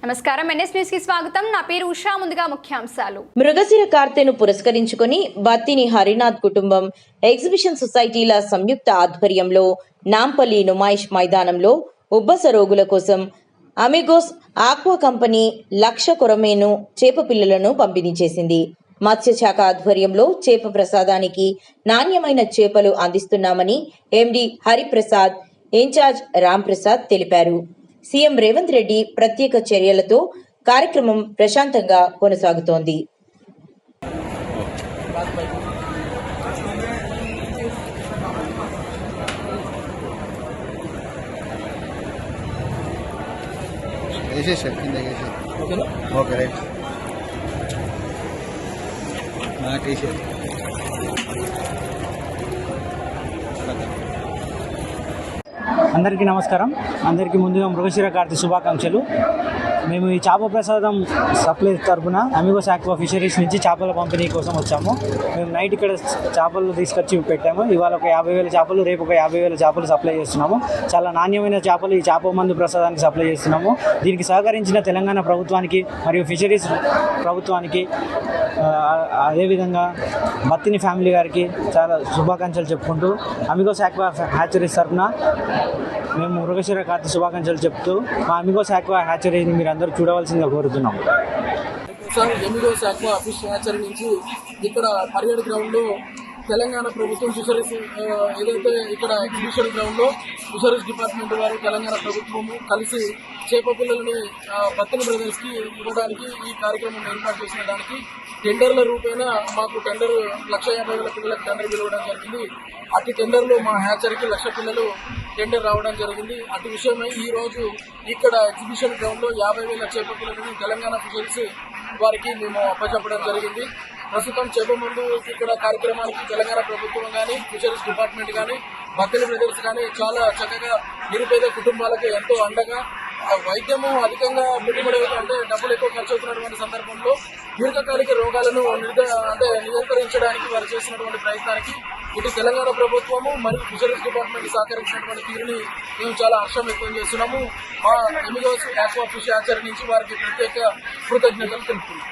నమస్కారం, NS news కి స్వాగతం. నా పేరు ఉషా. ముందుగా ముఖ్యాంశాలు. మృగశిర కార్తెను పురస్కరించుకొని బత్తిని హరినాథ్ కుటుంబం ఎగ్జిబిషన్ సొసైటీల సంయుక్త ఆధ్వర్యంలో నాంపల్లి నుమాయిష్ మైదానంలో ఉబ్బస రోగుల కోసం అమిగోస్ ఆక్వా కంపెనీ 1,00,000 కొరమేను చేప పిల్లలను పంపిణీ చేసింది. మత్స్యశాఖ ఆధ్వర్యంలో చేప ప్రసాదానికి నాణ్యమైన చేపలు అందిస్తున్నామని ఎండి హరిప్రసాద్, ఇన్ఛార్జ్ రామ్ ప్రసాద్ తెలిపారు. సీఎం రేవంత్ రెడ్డి ప్రత్యేక చర్యలతో కార్యక్రమం ప్రశాంతంగా కొనసాగుతోంది. అందరికీ నమస్కారం. అందరికీ ముందుగా మృగశిర కార్తె శుభాకాంక్షలు. మేము ఈ చేప ప్రసాదం సప్లై తరఫున అమిగోస్ ఆక్వా ఫిషరీస్ నుంచి చేపల పంపిణీ కోసం వచ్చాము. మేము నైట్ ఇక్కడ చేపలు తీసుకొచ్చి పెట్టాము. ఇవాళ ఒక 50,000 చేపలు, రేపు ఒక 50,000 చేపలు సప్లై చేస్తున్నాము. చాలా నాణ్యమైన చేపలు ఈ చేప మందు ప్రసాదానికి సప్లై చేస్తున్నాము. దీనికి సహకరించిన తెలంగాణ ప్రభుత్వానికి మరియు ఫిషరీస్ ప్రభుత్వానికి, అదేవిధంగా బత్తిని ఫ్యామిలీ గారికి చాలా శుభాకాంక్షలు చెప్పుకుంటూ అమిగోస్ ఆక్వా హ్యాచరీస్ తరఫున మేము మృగశిర కార్తె శుభాకాంక్షలు చెప్తూ మా అమిగోస్ ఆక్వా హ్యాచరీని మీరు అందరూ చూడవలసిందిగా కోరుతున్నాం. అమిగోస్ ఆక్వా ఫిష్ హ్యాచరీ నుంచి ఇక్కడ పర్యాటక గ్రౌండ్లో తెలంగాణ ప్రభుత్వం ఫిషరీస్ ఏదైతే ఇక్కడ ఎగ్జిబిషన్ గ్రౌండ్లో ఫిషరీస్ డిపార్ట్మెంట్ వారు తెలంగాణ ప్రభుత్వము కలిసి చేప పిల్లలని బత్తిని బ్రదర్స్కి ఇవ్వడానికి ఈ కార్యక్రమం ఏర్పాటు చేసిన దానికి టెండర్ల రూపేణ మాకు టెండర్ 1,50,000 పిల్లలకు టెండర్ పిలవడం జరిగింది. అటు టెండర్లో మా హ్యాచరీకి 1,00,000 పిల్లలు టెండర్ రావడం జరిగింది. అటు విషయమై ఈ రోజు ఇక్కడ ఎగ్జిబిషన్ గ్రౌండ్లో 50,000 చేప పిల్లలని తెలంగాణ ఫిషరీస్ వారికి మేము అప్పచెప్పడం జరిగింది. ప్రస్తుతం చేప మందు ఇక్కడ కార్యక్రమానికి తెలంగాణ ప్రభుత్వం కానీ, ఫిషరీస్ డిపార్ట్మెంట్ కానీ, బత్తిని బ్రదర్స్ కానీ చాలా చక్కగా నిరుపేద కుటుంబాలకు ఎంతో అండగా, వైద్యము అధికంగా పెట్టుబడి అంటే డబ్బులు ఎక్కువ ఖర్చు అవుతున్నటువంటి సందర్భంలో దీర్ఘకాలిక రోగాలను నియంత్రించడానికి వారు చేసినటువంటి ప్రయత్నానికి ఇటు తెలంగాణ ప్రభుత్వము మరియు ఫిషరీస్ డిపార్ట్మెంట్ సహకరించినటువంటి తీరుని మేము చాలా హర్షం వ్యక్తం చేస్తున్నాము. మా అమిగోస్ ఆక్వా ఫిష్ హ్యాచరీ నుంచి వారికి ప్రత్యేక కృతజ్ఞతలు తెలుపుతున్నాం.